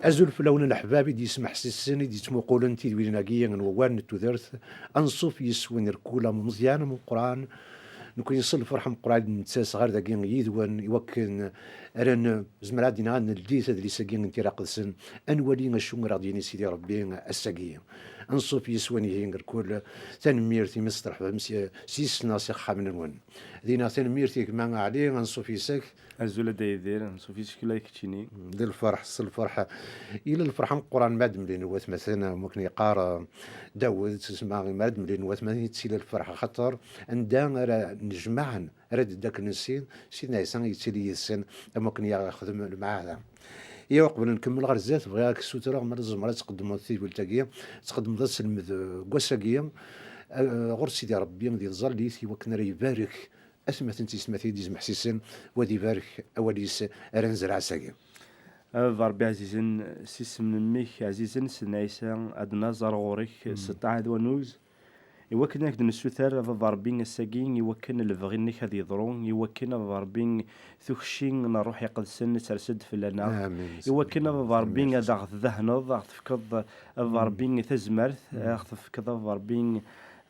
أزول فلون الأحباب دي يسمح سيسن دي تموقولن تي دوينا كيان ووان تودرث أنصف يسوين ركولا مزيان من القرآن نكون يصل الفرحة من القرآن نتساس غير داكين يدوان يوكن أرن زمرا دينا الديث اللي ساكين انتي راقدسن أنولي نشون راضيين سيدي ربي الساقية أنصف يسواني هين ركول تنميرتي مسترح بمسي سيسنا سيخا من الون دينا تنميرتي كما عليه أنصف يساك الزول دايدير نصوفي شكلا يكتشيني ديال الفرح الفرحة إلى الفرحة من القرآن ماد ملين وات مثلا ممكن يقار داود تسمع ماد ملين وات ما يتسيل الفرحة خاطر عندها راه نجمعا راه داك النسين سيدنا عيسى يتسيلي السن ممكن ياخذ معاه إيوا قبل نكمل غير الزات بغيك السوترة ما الزمرة تقدم التاكية تقدم ذا السلمذ كواساكية غير سيدي ربي ديال زاليث وكنا راه يبارك أسمة انتي سماتي ديز محسسن ودي بارك أوليس أرنزر عساكي ضربي عزيزن سيسم نميك عزيزن سيدنا عيسى أدنى زرغوريك ستة ونوز يوكن هكذا السوثار ضربين الساقين يوكن الفغينيك هذي يضرون يوكن ضربين ثخشين نروح يقدسن ترسد في لنا يوكن ضربين ضغط ذهن ضغط فكض ضربين ثزمرث ضغط فكض ضربين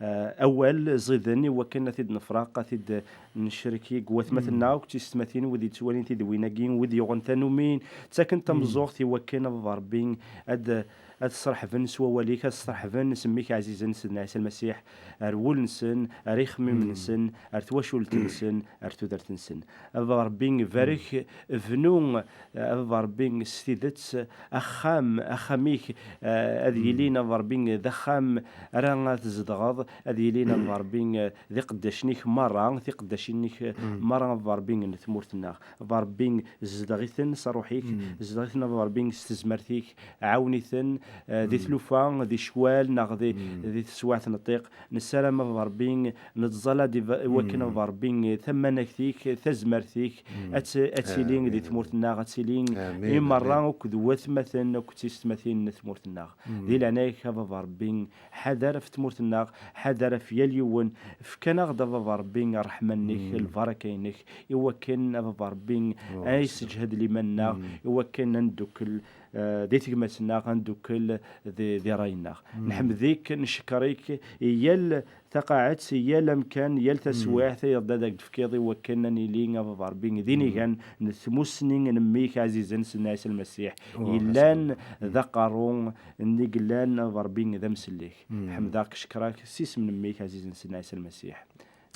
اول زيدني وكنا تيد نفراق تيد نشركي قوات مثلنا وكتستمثين وذي توالين تيد ويناكين وذي يغنتانو مين تاكن تمزوغ وكنا ضاربين اد تصرح فن سوا وليك تصرح فن نسميك عزيزا سيدنا عيسى المسيح ارول نسن اريخ من نسن ارتواشول تنسن ارتودر تنسن ضاربين فاريخ فنون ضاربين ستيدت اخاميك اذي لينا ضاربين ذخام رانا تزدغض هذه لينا ضاربين ذي قداشنيك مرة ذي قداشنيك مرة ضاربين ثمورتنا ضاربين زدغيثن صروحيك زدغيثنا ضاربين استزمرتيك عاونيثن ذي ثلوفا ذي شوال ناغ ذي تسواعث نطيق نسلام ضاربين نتزلا دي وكنا ضاربين ثمانكتيك ثزمرتيك اتسيلين ذي ثمورتنا اتسيلين اي مرة وكذوات مثلا وكتيستمثين ثمورتنا ذي لعناك هذا ضاربين حذر في ثمورتنا حذر في يليون فكان غدا ضربين رحمنك البركينك يوكن ضربين اي سجهد لمنا يوكن ندوكل دي تقمسنا غندوكل ذي راينا نحمد ذيك نشكريك يل تقاعدت يل امكان يل تسواعث يرد داك التفكير وكنني لينا ضربين ذيني كان نسموسنين نميك عزيزا سيدنا عيسى المسيح يلان ذقرون نيقلان ضربين ذا مسليك حمداك شكراك سيس من نميك عزيزا سيدنا عيسى المسيح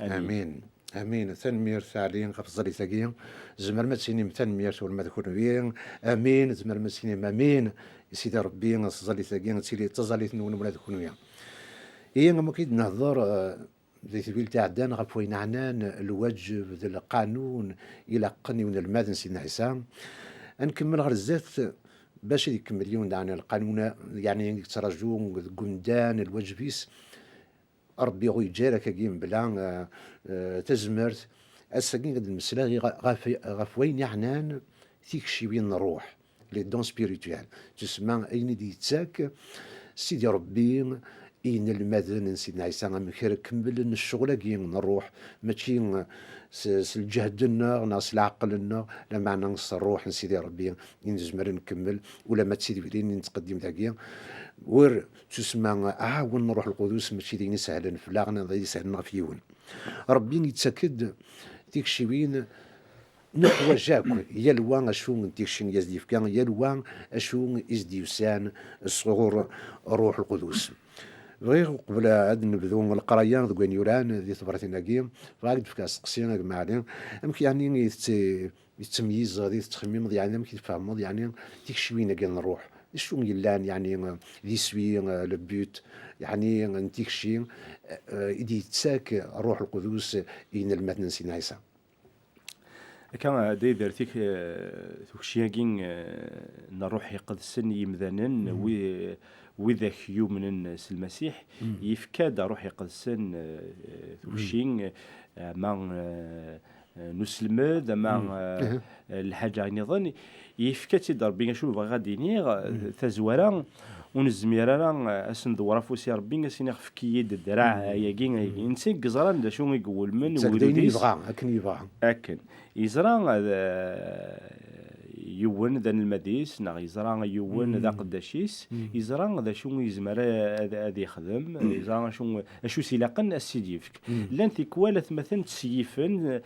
امين امين تنمير ثالين غفزلي ثقيل زمر ما تسيني تنمير ولا ما تكون بين امين زمر ما تسيني امين سيدي ربي نصزلي ثقيل تسيلي تزالي نون ولا تكون ويا هي ما كيد نهضر زي تقول تاع دان غف وين عنان الواجب ذا القانون الى قني من الماذن سيدنا عيسى نكمل غير الزات باش يكمل يون عن القانون يعني ترجو قندان الواجبيس ربي غو يجارك كيم بلا تزمرت الساكين قد المسلا غف وين يعنان تيكشي وين نروح لي دون سبيريتوال تسمى اين دي تاك سيدي ربي إن المذن سيدنا عيسى مخير كمل الشغل كين نروح ماشي الجهد لنا ناس العقل لنا لا معنى نص الروح سيدي ربي نزمر نكمل ولا ما تسيدي فيني نتقدم ذاكيا ور تسمى عاون نروح القدوس ماشي ديني سهلا فلاغنا ضي سهلنا فيون ربي يتسكد تيكشي وين نحوجاك يلوان اشون تيكشين يزديف كان يلوان اشون ازديوسان الصغور روح القدوس غير قبل عاد نبدو القرايه ذوين يوران ذي ثبرتنا كيم فغاد فكا سقسينا معلم امك يعني يتميز غادي تخمم يعني امك يفهم يعني تيكشوينا كان نروح شو يلان يعني ذي سوي لبيوت يعني نتيكشي يدي تساك روح القدوس ان المتن سيدنا عيسى كان دي درتيك توكشياكين نروح يقدسن يمذنن وذاك يومن المسيح يفكاد روح يقدسن توكشين مع نسلمد مع الحاجة نظن يفكات ضربين شو غادي نيغ تزورا ونزميرا اسن دورا فوسي ربي سيني خفكي الدراع ياكين انسان قزران دا شو يقول من ولوديس يبغى اكن يبغى اكن يزرا يون ذا المديس نا يزرع يون ذا قداشيس يزرع ذا شو يزمر هذا يخدم يزرع شو سيلاقن السيديفك لان تيكوالت مثلا تسيفن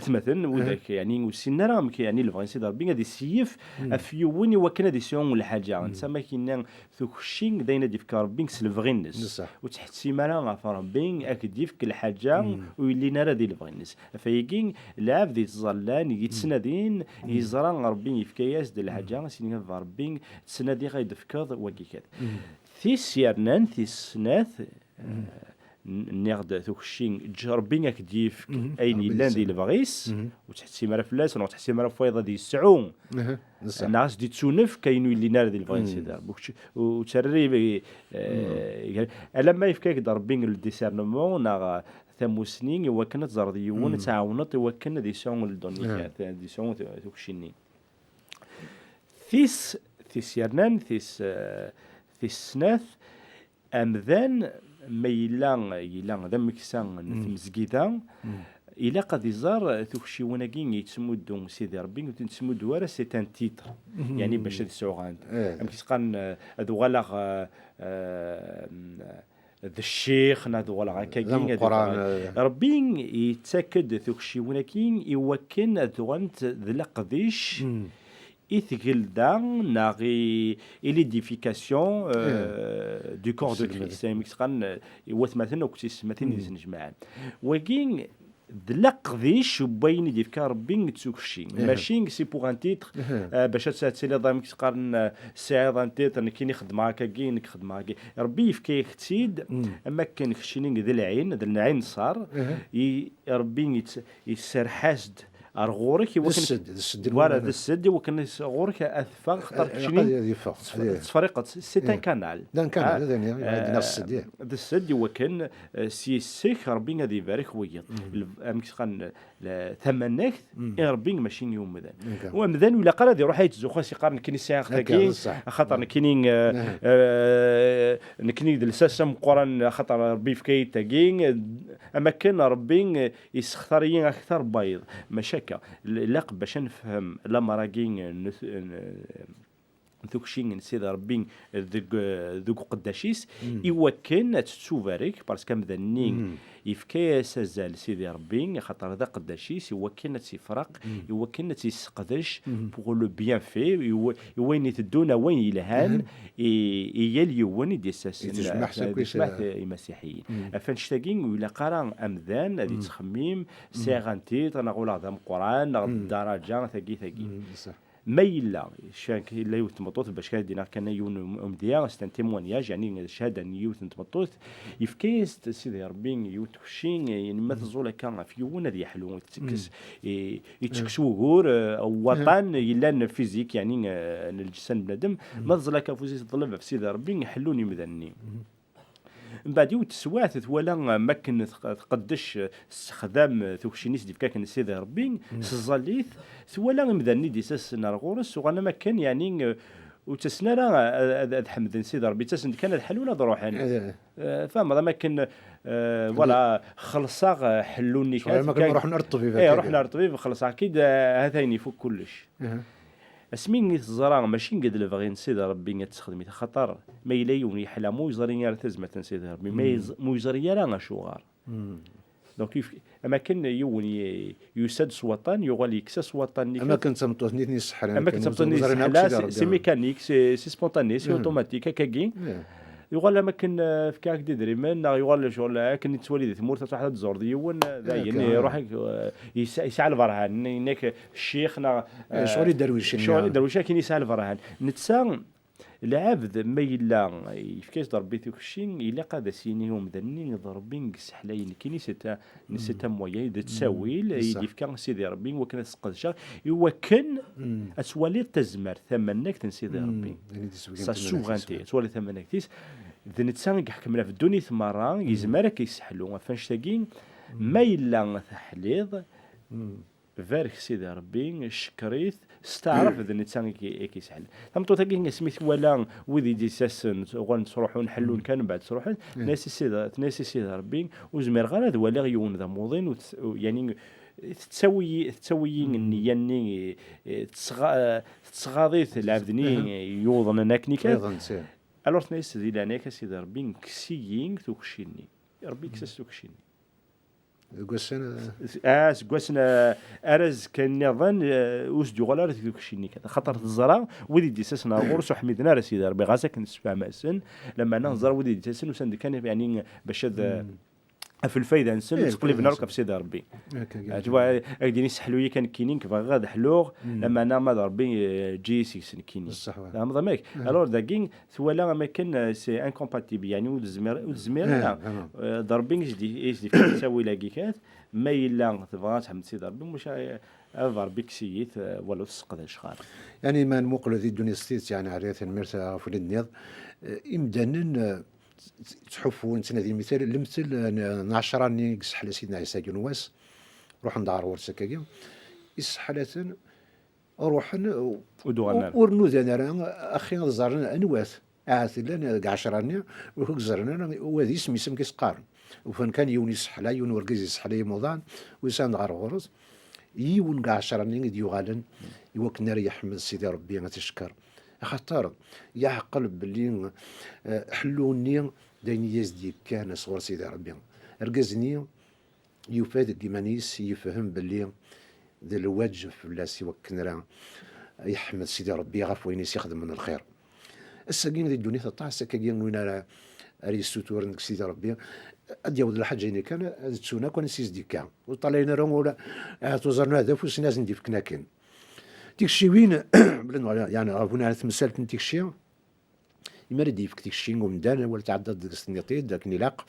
مثلا وذاك يعني وسنا راه يعني الفغي سيدي ربي غادي يسيف افيوني وكان هذه سيون ولا حاجه نسمى كاين ثوكشين داينا ديفك ربي سلفغينس وتحت سيمانه غاف ربي اكديفك الحاجه ويلي نرى دي الفغينس فيكين لعب ذي تزلان يتسنادين يزرع ربي يفكياس ديال الحاجه سيني ربي تسنادي غيدفكض وكيكات ثيس يرنان ثيس سناث نيغد ثوكشين ربي اكديف اين يلان ديال الفغيس وتحت سيمانه فلاس وتحت سيمانه فايضه ديال السعون الناس دي تسونف كاينو اللي نار ديال الفغيس دار وترري الا ما يفكاك ضربين الديسيرنمون نا ثموسنين وكانت زرديون تعاونت وكان دي سون الدونيكات دي سون توكشيني ثيس يرنان ثيس سناث امذان ما يلا ذا مكسان نتمزكيدا إلا قد يزار توكشي وناكين يتسمودو سيدي ربي وتنسمودو ورا سي ان تيتر يعني باش تسوغان ام كيتقان هذو غلاغ ذا الشيخ نادو غلاغ كاين ربي يتاكد توكشي وناكين يوكن ذوانت ذا قديش يثقل دان ناغي ليديفيكاسيون دو كور دو كريست مكسقان يوث مثلا وكتيس مثلا نجمعان وكين دلق ذيش وبين ديفك ربي تسوكشي ماشي سي بوغ ان تيتر باش تسالي ضامك تقارن ساعه ان تيتر كاين يخدم هكا كاين يخدم هكا ربي يفكي ختيد اما كان خشينين ذا العين صار ربي يسرحاسد أرغورك يوكن ولا السد وكان غورك أثفر خطر شنو فريقة سيتان كانال عندنا السد السد وكان سي سيخ ربي غادي يبارك ويا امكسخان ثمنك ربي ماشي يوم مذان ومذان ولا قال هذه روح يتزوخ سيقارن كاين ساعه كاين خاطر كاينين نكني دلساسم قران خاطر ربي في كاين تاكين اما كان ربي يسختارين اكثر بيض مشاكا لا باش نفهم لما راكين ثوكشين نسيد ربي ذوك قداشيس يوكن تسوفاريك باسكو مذنين يفكي سازال سيدي ربي خاطر ذا قداشيس يوكن تيفرق يوكن تيسقدش بوغ لو بيان في وين يتدونا وين يلهان يلي وين ديساس المسيحيين فنشتاقين ولا قران امذان هذه تخميم سيغانتي تنقول هذا القران الدرجه ثقي ما إلا شاك إلا يوت مطوط باش كان كان يون أمديا ستان تيمونياج يعني شهادة يوت مطوط يفكيس سيدي ربي يوت خشين يعني ما تزول كان في يون هذه حلو تكس يتكسو غور وطن إلا فيزيك يعني الجسم بنادم ما تزول كفوزي تطلب في سيدي ربي يحلوني مذني من بعد يوت سوات ولا مكن تقدش استخدام ثوكشينيس ديف كاكن سيدي ربي سزاليث ولا مذني ديساس نارغورس وغانا مكان يعني وتسنا راه حمد سيدي ربي تسن كان الحلول ضروحان فاهم هذا مكن ولا خلصا حلوني كان نروح نرطبي روح نرطبي خلص اكيد هذين يفك كلش اسمين الزرع ماشي قد لفغين سيدي ربي تخدمي خطر ما يليون يحلمو يزرين يا تزمه سيدي ربي مو يزرين راه شوغار دونك اما كان يون يسد وطن يغال يكسس وطن اما كنت تمطوني نسحر اما كنت تمطوني سي ميكانيك سي سبونتاني سي اوتوماتيك كاكين يقول لما كان في كاك ديدري من يقول شغل كان تولي ثمور تروح تزور ديون داين يروح يسعى الفرهان هناك الشيخنا شغل درويش كاين يسعى الفرهان نتسا العبد ما يلا يفكاش ضربيتو كشين الا قاد سينيهم ذني ضربين سحلاين كاين نسيتا مويا اذا تساويل يفكا سيدي ربي وكان تسقدشا يوكن اسوالي تزمر ثمنك تنسيدي ربي سا سوغانتي تولي ثمنك تيس اذا نتسان يحكمنا في الدنيا ثمرة يزمرك يسحلو فانشتاقين ما يلا تحليض فارك سيدي ربي الشكريث استعرف ذا الانسان كيسحل ثمطو تاكي سميت ولا وذي دي ساسن غون تروحون نحلون كان بعد تروحون تناسي سيدي ربي وزمير غير هذا ولا يون ذا موضين يعني تسوي النية ني تسغاضيت العبدني يوضن ناكني كان ايضا سير الور تنايس دي لانيك سيدي ربي نكسيين توكشيني ربي كساس توكشيني قسنا سكواسنا ارز كان نظن وس دو غلار توكشيني كذا خطر الزرا ودي دي ساسنا غورس وحميدنا راه سيدي ربي غاسك نسفع ماسن لما نهزر ودي دي ساسن وسند كان يعني باش في الفايده نسن تقلبنا رك في سيدي ربي توا ديني سحلويه كان كينين كيف غاد حلوغ لما انا ما ربي جي سي كينين لا ما ضمك الور داكين ثوالا ما كان سي انكومباتيبل يعني والزمير ضربين جدي تسوي لاكيكات ما الا تبغى تحمد سيدي ربي مش ضربي كسيت ولا تسقط شغال يعني ما نمقلو ذي الدنيا ستيت يعني عريت المرسى في النيض إمدانا تحفون تنادي مثال المثل نعشراني قسحل سيدنا عيسى جنواس روح ندار ورسكاكي إسحلة روح ورنوذ أنا أخي زارنا أنواث لنا عشراني وهو زارنا وهذا اسم كيسقارن وفان كان يوني سحلا يون ورقيز سحلا موضان ويسان غار غرز يون عشراني ديوغالن يوكنا يحمد سيدي ربي تشكر خاطر يعقل باللي حلوني دايني يزدي كان صور سيدي ربي رقزني يفاد كيمانيس يفهم باللي ذا الوجه فلاس يوكنا يحمد سيدي ربي غاف وين يخدم من الخير الساقين ذي الدنيا تطاع ساكاين وين اريستوتور سيدي ربي اديود الحاجه يعني كان تسونا كون سيس ديكا وطلعنا راه ولا توزرنا هذا فوس ناس ندير كناكين ديك وين يعني هنا تمثال ديك الشيء يما ردي فيك ديك الشيء ومدان ولا تعدى ديك السنيطيد داك نلاق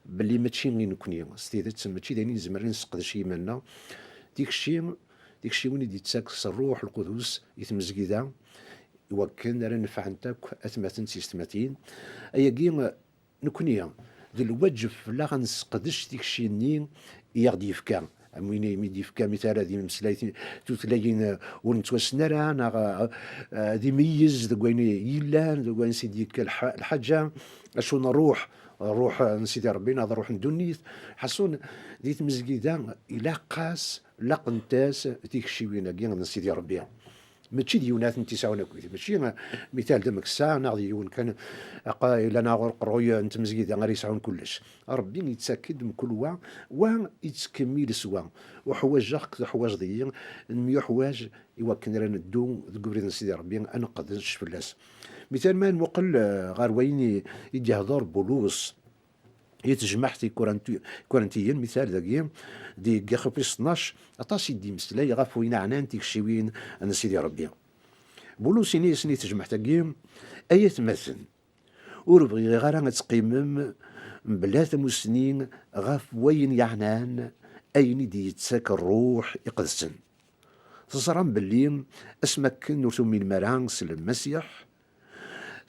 باللي ماشي غير نكوني ستيدت ماشي دايرين نزمرين نسقد شي منا ديك الشيء وين يدي تساكس الروح القدس يتمزكيدا يوكل راه نفع نتاك اثماتن سيستماتين ايا كي نكوني ذي الوجه لا غنسقدش ديك الشيء نين يغدي يفكا وين ميدي فكا مثال هذه مسلايتي تلاقين ونتوسنا راه هذه ميز وين يلان وين سيدي الحاجه اشو نروح نسيدي ربي نروح ندونيت حسون ديت مزكيده الى قاس لا قنتاس ديك الشيء وين كاين نسيدي ربي ماشي ديونات نتساونا كويس ماشي مثال دمك الساعه ناضي يون كان الا ناغور قرويه انت مزكيده غير يسعون كلش ربي يتاكد من كل يتكمل سوا وحواجك حواج ضيين الميو حواج يوكن رانا ندو قبرين سيدي ربي انا قدرش فلاس مثال ما نقل غير وين يجي هضر بولوس يتجمعتي كورنتيين مثال ذاكيا دي كاخبيس 12 اطاش يدي مسلاي غاف وين عنان تيكشيوين انا سيدي ربي بولوسيني سني تجمعت كيم اي تمثل وربغي غير تقيمم بلا مسنين غاف وين يعنان اين دي يتساك الروح يقدسن تصرم باللي اسمك نرسمي المرانس للمسيح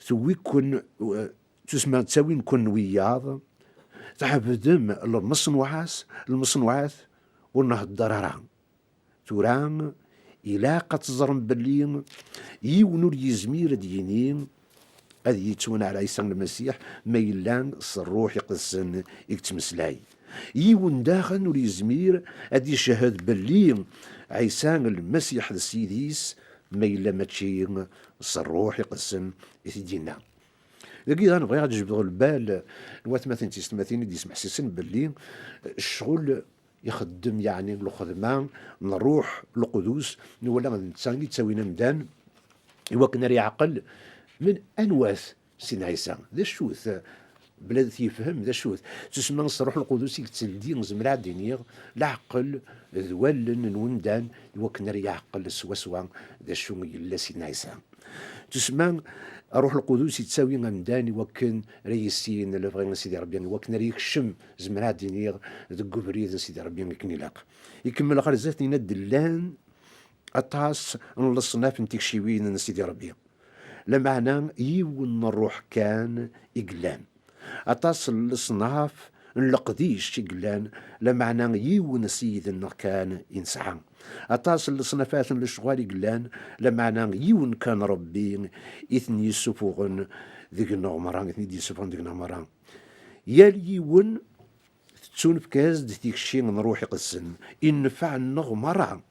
ثوي كن تسمى تساوي نكون وياض تعبدم المصنوعات ونهضر راه تورام إلا قد تزرم باللي يونور يزمير دينين هذه يتون على عيسى المسيح ما يلان الروح يقدسن يكتمسلاي يون داخل نور يزمير هذه يشهد باللي عيسى المسيح السيديس ما يلا ماتشي الروح يقدسن يتدينا لكن انا بغيت نجبد البال الوقت مثلا تيستماتين يدي يسمح سيسن باللي الشغل يخدم يعني الخدمه من الروح القدس ولا الانسان تساوينا مدان يوكنا يعقل من انواث سيدنا عيسى ذا الشوث بلا يفهم ذا الشوث تسمى الروح القدس يتسلدي زمرا دينيغ العقل ذوالن نوندان يوكنا يعقل سوا ذا الشو يلا سيدنا عيسى تسمى الروح القدس يتساوي غمداني وكن ريسين لفغي سيدي ربي وكن ريكشم زمرا دينيغ ذو بريد سيدي ربي كني لاق يكمل غير زاتني ندلان اطاس نلصناف نتكشيوين سيدي ربي لمعنى يون الروح كان إقلان اطاس الصناف نلقديش إقلان لمعنى يون سيدنا كان ينسعى أطاس الصنفات للشغال يقلان لمعنى يون كان ربي إثني يسفوغن ذيك النغمران إثني دي يسفوغن ذيك النغمران يال يون تون بكاز ديك الشيء نروح يقسن ينفع النغمرة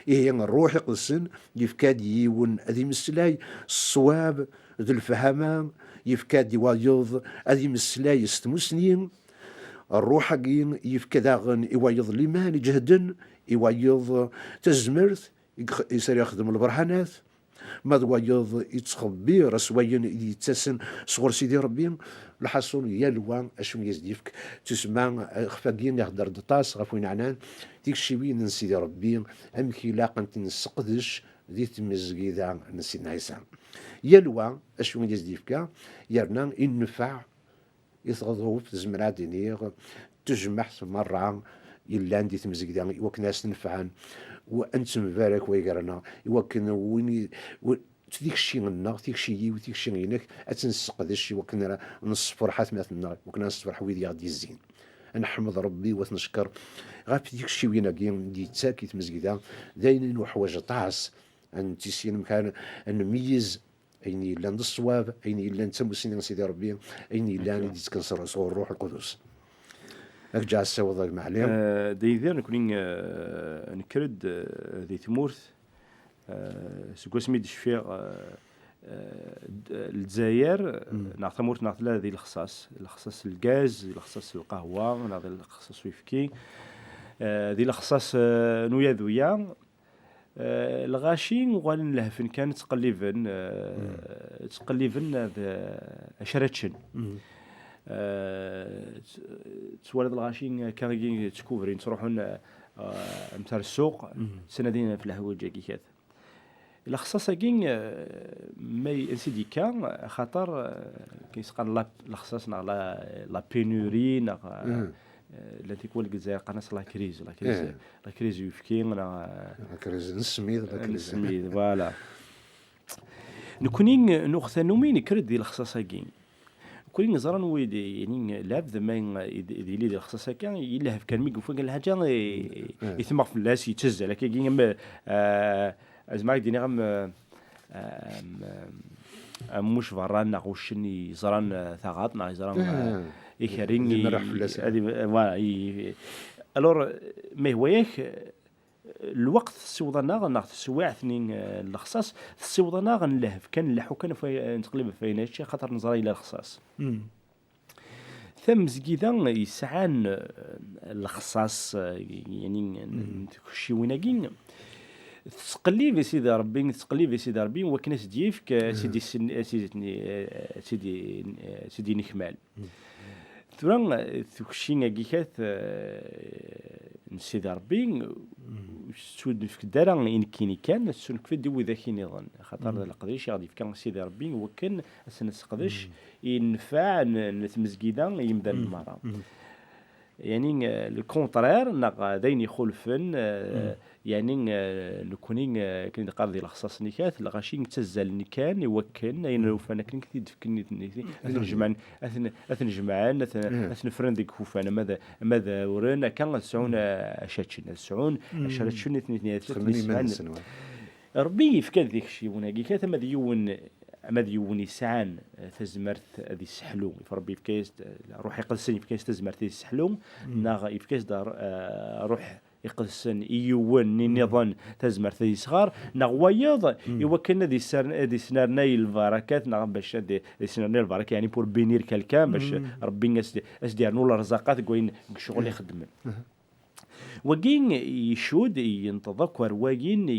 إيه نروح يقسن يفكاد يون أذي مسلاي الصواب ذو الفهمان يفكاد يوايض أذي مسلاي استمسنين الروح حقين يفكاد غن يوايض لمان يجهدن يوايض تزمرت يسير يخدم البرهانات ما دوايض يتخبي رسوين يتسن صغر سيدي ربي الحصول يلوى اشو يزديفك تسمع خفاقين يهدر دطاس غفوين عنان ديك الشيوين من سيدي ربي امكي لاقا نسقدش ذي تمزقي ذا نسينا عيسى يلوى اشو يزديفك يرنا ينفع يتغضو في زمرات دينيغ تجمع مرة إلا عندي تمزق ذا وكناس تنفعن وأنت مبارك ويقرنا وكنا ويني تديك الشيء منا تديك الشيء وتديك الشيء هناك أتنسقدش وكنا نص فرحات ماتنا وكنا نص فرح ويدي غادي الزين نحمد ربي ونشكر غير ديك الشيء وين كاين دي تساكي تمزق داين وحوايج طاس أن تسين مكان نميز أين إلا عند الصواب أين إلا نتمسين سيدي ربي أين إلا ندي تكنسر صور الروح القدس أرجع السوض معلم دايذير نكونين نكرد ذي ثمورث سكو سميد شفيع الجزائر ناع ثمورث ناع ثلاثة ذي الخصاص الغاز الخصاص القهوة ناع ذي الخصاص ويفكي ذي الخصاص نويا ذويا الغاشين وغالين له فين كان تقليفن شراتشن تولد الغاشين كان تكوفرين تروحون مثال السوق سندين في الهواء جاكي كذا الخصاصة كين ما ينسيدي كان خاطر كيسقان لا الخصاص نا لا بينوري نا التي كل الجزائر قناص لا كريز لا كريز يفكين نا كريز نسميد فوالا نكونين نومين كرد ديال الخصاصة كين كل نزران ويدي يعني لابد ما يدي لي الخصاصة كان يلاه كان ميقو فوق الحاجة يثمر في الناس يتسزل لكن أزماك ديني غم مش فران نغوشني زران ثغاطنا زران يخرين هذه الور ما هو ياك الوقت سوضنا ناخذ سواع ثنين الخصاص سوضنا غنلهف كان اللحو كان في تقريبا فينا شي خاطر نزرا الى الخصاص ثم زكيدا يسعان الخصاص يعني شي ويناكين تقلي في سيدي ربي وكناس ديفك سيدي نكمال ثورا ثوكشينا كيكات نسيدي ربي سود في الدار إن كيني كان سون كفي دو ذاك نظن خاطر القديش غادي كان سيدي ربي وكان سنسقدش ينفع نتمزكيدا يمدى المرا يعني الكونترير ناق داين يخلفن يعني نكونين كاين قال ديال الخصاص نيكات الغاشي نتزل نكان يوكن اين فانا كاين كثير دفكني اثن جمعان اثن فرندك خوفانا ماذا ورنا كان سعون شاتشن سعون شاتشن اثنين ربي في كذا ذيك الشيء وناقي كذا ما ديون يسعان تزمرت هذه السحلوم فربي في كيس روح يقدسني في كيس تزمرت هذه السحلوم ناغ في كيس دار روح يقدسن يون نظن تزمرت هذه صغار نغويض يوكلنا دي سنارنا البركات نغ باش دي سنارنا البركه يعني بور بينير كالكان باش ربي اسدير نول الرزاقات كوين شغل يخدم وكين يشود ينتظكر وين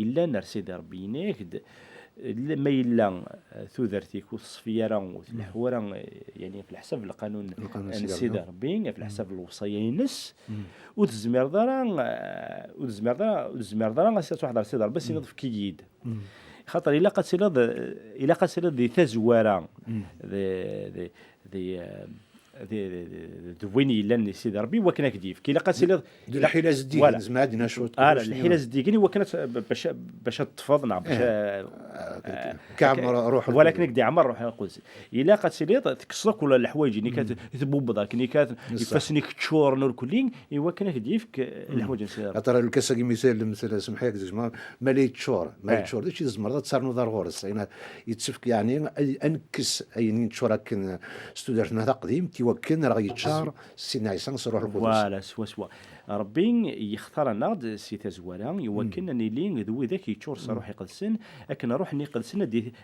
إلا نرسيد ربي ناكد ما إلا ثوذرتيك والصفيرة والحوارة يعني في الحساب القانون نسيد ربي في الحساب الوصية نس وتزمير دارا واحد رسيد ربي سينض في كيد خاطر إلا قد سيلاد دي تزوارا دويني لان سيدي ربي وكنا كديف كي لقى سيدي الحلاز ديك زعما عندنا شوط الحلاز ديكني وكانت باش تفضنا باش كعمر روح ولكن كدي عمر روح القدس الا قد سيدي تكسرك ولا الحوايج اللي كانت تبوبضا كني كانت يفسنيك تشور نور كلين ايوا كنا كديف الحوايج سيدي خاطر الكساكي مثال سمحيك زعما مالي تشور داكشي زمر تصار نظر غورس يتسفك يعني انكس اي تشور كن ستودرتنا قديم يوكلنا راه يتشار سيدنا عيسى نصروح القدس. فوالا سوا ربي يختار لنا سي تزوارا يوكلنا نيلين ذوي ذاك يتشور صاروح يقدسن لكن روح ني قدسن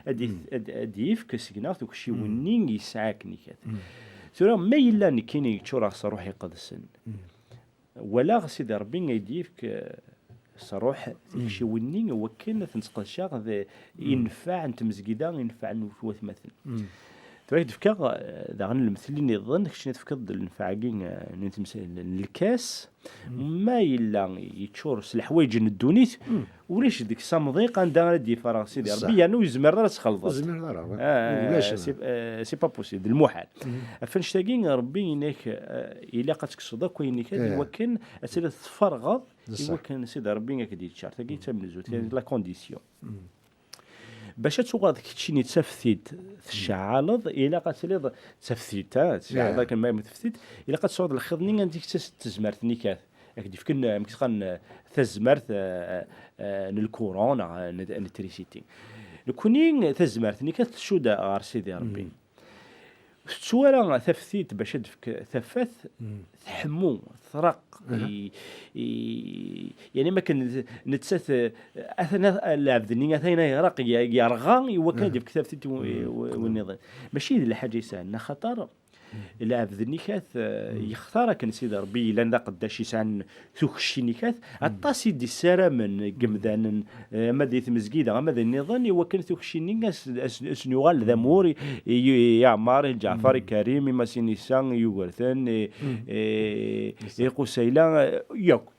ادي يفك سكنات وكشي ونين يسعاك نيكات ثم ما الا نكين يتشور صاروح يقدسن ولا سيدي ربي يديفك صروح شي ونين وكلنا تنسقشا ينفع نتمزقيدا ينفع نوث مثل تريد فكا ذا غن المثلين يظن كشني تفكد النفعاقين الكاس ما إلا يتشور الحوايج ندونيت وليش ديك صامضيق عندها دي فرنسي سيدي ربي يعني يزمر راه تخلط سي با بوسيبل المحال فنشتاقين ربي هناك الا قد تقصد كوينك يمكن اسير تفرغ يمكن سيدي ربي هكا يتشار تاكي تمنزو لا كونديسيون باش تسوق هذاك الشيء تسفثيت الشعالض الى قتلي تسفثيت الشعالض كان ما متفثيت الى قد صعود الخضني عندك تزمرت نيكات هكذا فكن مكتقن تزمرت الكورون التريسيتي لكونين تزمرت نيكات شو دا غار سيدي ربي سوارا ثفثيت باش دفك ثفث تحمو ثرق يعني ما كان نتسث اثناء العبدني ثينا يرق يرغى وكان دفك ثفثيت والنظام ماشي الحاجه يسالنا خطر اللاعب ذني كاث يختار كان سيدي ربي لان قداش يسعن ثوخشيني كاث عطاسي دي السارة من قمدان ماذا يتمزقيدا ماذا النظام وكان ثوخشيني اسنيوغال ذامور يعمار جعفر كريم ماسينيسان يوغرثان قسيلا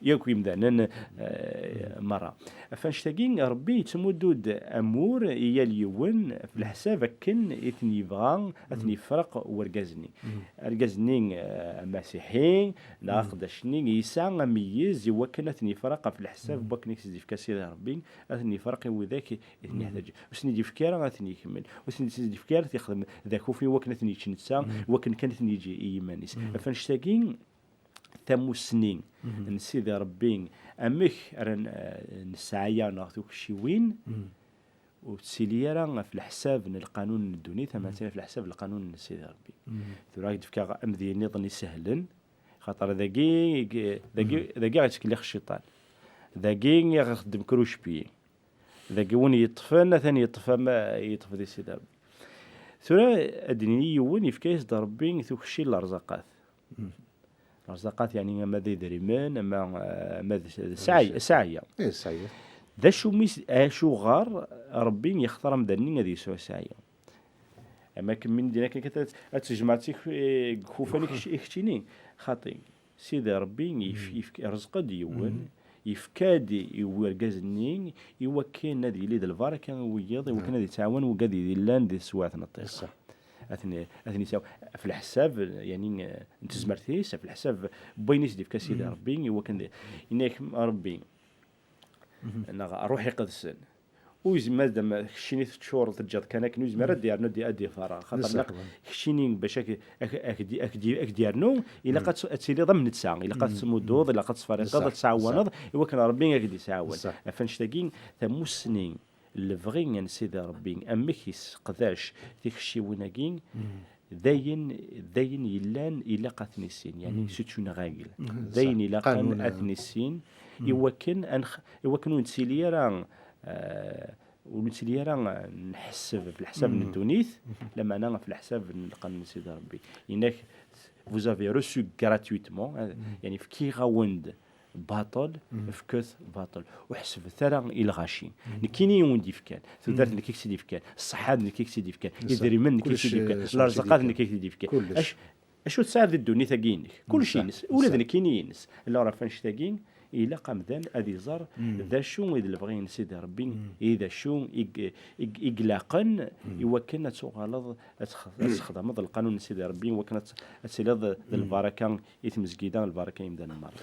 ياك يمدان مرة فانشتاقين ربي تمدود امور يا اليون في الحساب كن اثني فغان اثني فرق ورقازني رقازني مسيحي ناقدشني يسا ميز وكان اثني فرق في الحساب بكنيك زي في كاسي ربي اثني فرق وذاك اثني يحتاج وسني دي فكاره اثني يكمل وسني دي فكاره يخدم ذاك في وكان اثني تشنسا وكان كان اثني يجي ايمانيس فانشتاقين ثمو سنين نسيدي ربي امك ران نسعيا ناخذوك شي وين وتسيلي راه في الحساب القانون الدوني ثم في الحساب القانون سيدي ربي تراك دفكا امذي نظني سهلا خاطر ذاكي غتكلي الشيطان ذاكي يخدم كروش بي ذاكي وين يطفى ثاني يطفى ما يطفى دي سيدي ربي ثورا ادني يون يفكاس ربي ثوكشي الارزاقات الارزاقات يعني ماذا يدريمان ما سعيه ايه سعيه ذا شو ميس شو غار ربي يختار مدني غادي يسوى سعيه اما كمن دينا كانت تجمعتي خوفانك اختيني خاطي سيدي ربي يرزق ديون يفكاد يورغازني يوكل نادي ليد البركه ويض وكان هذه تعاون وقادي لان دي سوات نطيق اثني ساو في الحساب يعني انت زمرتيش في الحساب بينيس دي في سيدي ربي وكان هناك ربي انا روحي قدسن ويزم مادام خشيني تشور تجد كان كنوز مرد ديالنا دي ادي فراغ خاطر خشيني باش ديالنا الا قد تسيلي ضمن تساع الا قد تمدود الا قد تصفر قد تعاونض وكان ربي غادي يساعد فنشتاقين ثمسنين الفغين سيدي ربي امكيس قداش تيخشي وناكين داين يلان الى قاتنيسين يعني سيتون غايل داين الى قان اثنيسين يوكن نتسيلي راه ونتسيلي راه نحسب في الحساب التونيث لما انا في الحساب نلقى سيدي ربي هناك vous avez reçu gratuitement يعني في كي غاوند باطل في كث باطل وحسب ثرى الى غاشي نكيني وندي فكان ثدرت نكيك سيدي فكان الصحاب نكيك سيدي فكان يدري من نكيك سيدي فكان الارزاقات نكيك سيدي فكان اشو تساعد الدنيا ثقينك كل شيء نس ولاد نكيني ينس لا راه فاش ثقين الى قامدان ادي زر ذا شو اللي بغي سيدي ربي اذا شو اقلاقا يوكلنا تغلظ تخدم القانون سيدي ربي وكانت تسلظ البركه يتمزكيدا البركه يمدان المرض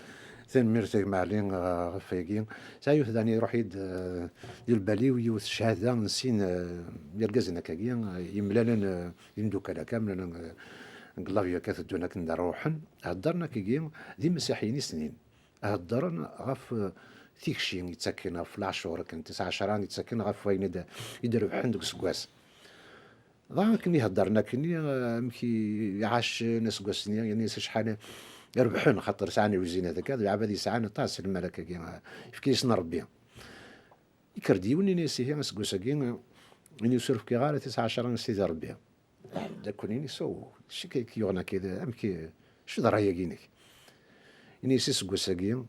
ثاني ميرتك معلين غفايقين سايو ثاني يروح يد ديال بالي والشهاده نسين يركزنا كاكيا يملانا يندوك على كامل نقلافيا كاتدونا كنا روحن هضرنا كاكيا دي مسيحيين سنين هضرنا غف ثيكشي يتسكن في العشور كان 19 يتسكن غف وين يديروا عندك سكواس كني هضرنا كني مكي عاش ناس قوسني يعني شحال يربحون خاطر ساعة وزين هذاك هذا عبادي ساعة طاس الملكة كي في كيس نربي يكرديوني نسي هي ناس قوساكي إني يصرف كي غالة 19 نسيت ربي دا كونيني سو شي كي يغنى كذا أمكي شو درايا كينك إني سيس قوساكي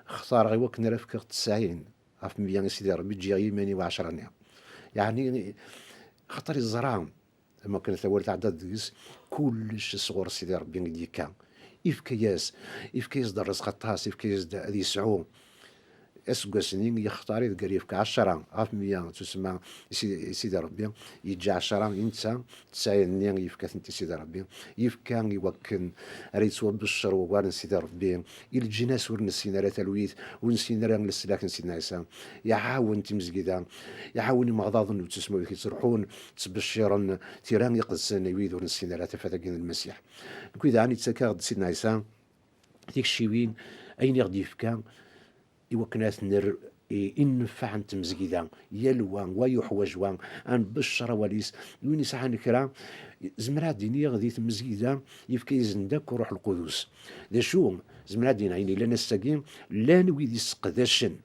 اختار غير وقت نرفك 90 عرف 100 سيدي ربي تجي غير 110 يعني خاطر الزرام لما كانت ثورة عدد ديس كلش صغور سيدي ربي قد كان إفكياس درس خطاس إفكياس هذه سعو اسقسنين يختار يذكر يفك 10 عرف 100 تسمى سيدي ربي يجي 10 انت تسعين يفك انت سيدي ربي يفك يوكن ريت وبشر ووان سيدي ربي الجناس ورنسينا لا تلويث ونسينا راه السلاك نسينا عيسى يعاون تمزقيدا يعاون مغضاض وتسمى كيتسرحون تبشرن تيران يقدسن يويد ونسينا لا تفاتكين المسيح كيدا اني تسكاد سيدنا عيسى ديك الشيوين اين يغدي يفكا يوكنات نر إن فعن تمزجيدا يلوان ويحوجوان أن بشر وليس يوني ساعة كرا زمرات دينية غادي تمزجيدا يفكي يزندك وروح القدس ذا شو زمرات دينا عيني لنا الساقين لا نويد يسقداشن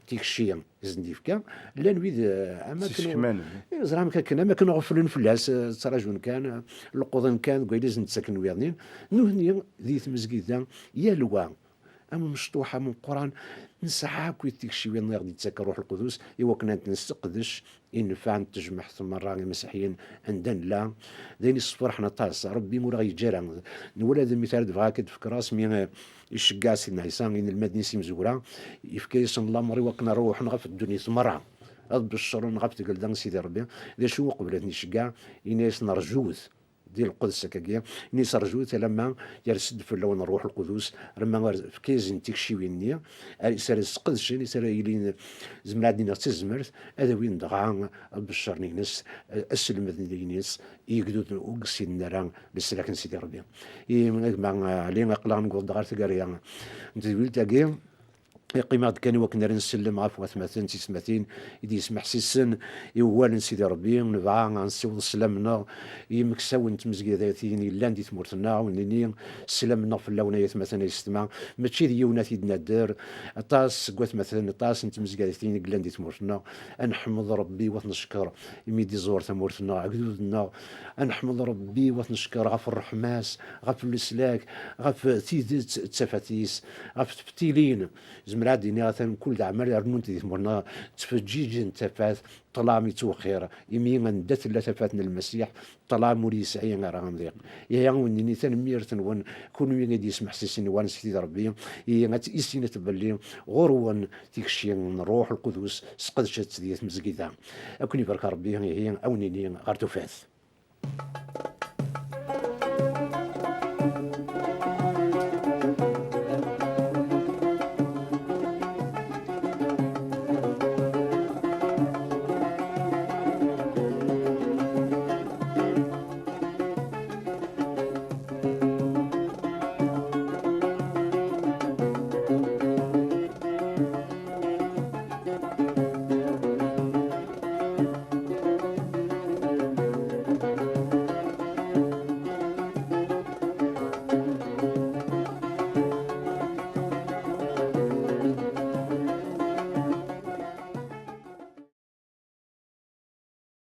تيك الشيء زنديفكا لا نويد اماكن زعما كنا ما كانوا غفلين فلاس تراجون كان القضن كان قايل نتسكن ويرنين نهني ذي تمزجيدا يلوان أما مشطوحة من القرآن نسعى كويت ديك الشيء وين غادي يتذكر روح القدس إوا كنا نستقدش إن فعلا تجمع ثم الراغي المسيحيين عندنا لا داين الصفر حنا طاس ربي مورا غيجارا نولد المثال دفغا كتفكر راسمي يشجع سيدنا عيسى إن المدني سي مزورا يفكي يصن الله مري وكنا نروح نغف الدنيا ثمرة بالشر نغف تقول سيدي ربي ذا شو قبلت نشجع إناس نرجوث ديال القدس هكاكيا ني سرجوت لما يرسد في اللون الروح القدس لما في كيزن تيكشي وينيا سار سقدش سار يلين زمرا دينا تزمرت هذا وين دغا بشر نينس اسلم نينس يقدو وقسين نرا لسلاكن سيدي ربي ما لين اقلا نقول دغار تقاريا انت ولتاكي قيمة كان وكنا نسلم عفوا مثلا تسمتين يدي يسمح سيسن يوال سيدي ربي نبغى نسيو السلامنا يمكساو نتمزق ذاتين إلا ندي تمورتنا ونيني السلامنا في اللونيات مثلا يستمع ماشي ديونات يدنا الدار طاس قوات مثلا طاس نتمزق ذاتين إلا ندي تمورتنا نحمد ربي وتنشكر يميدي زور تمورتنا عقدودنا نحمد ربي وتنشكر غف الرحماس غف السلاك غف تيد تسفاتيس غف تفتيلين مرادي ناثن كل دعمر يرنون تيثمرنا تفجيج تفات طلامي توخير يمين دت لا تفاتنا المسيح طلام وليس عين راهم ذيق يا وني تنميرتن ون كون وين يسمح سيسن وان سيدي ربي يا يسينا تبلي غرون تيكشي روح القدس سقدشت ديت مزقيدا اكوني برك ربي هي اونيني غارتو فاث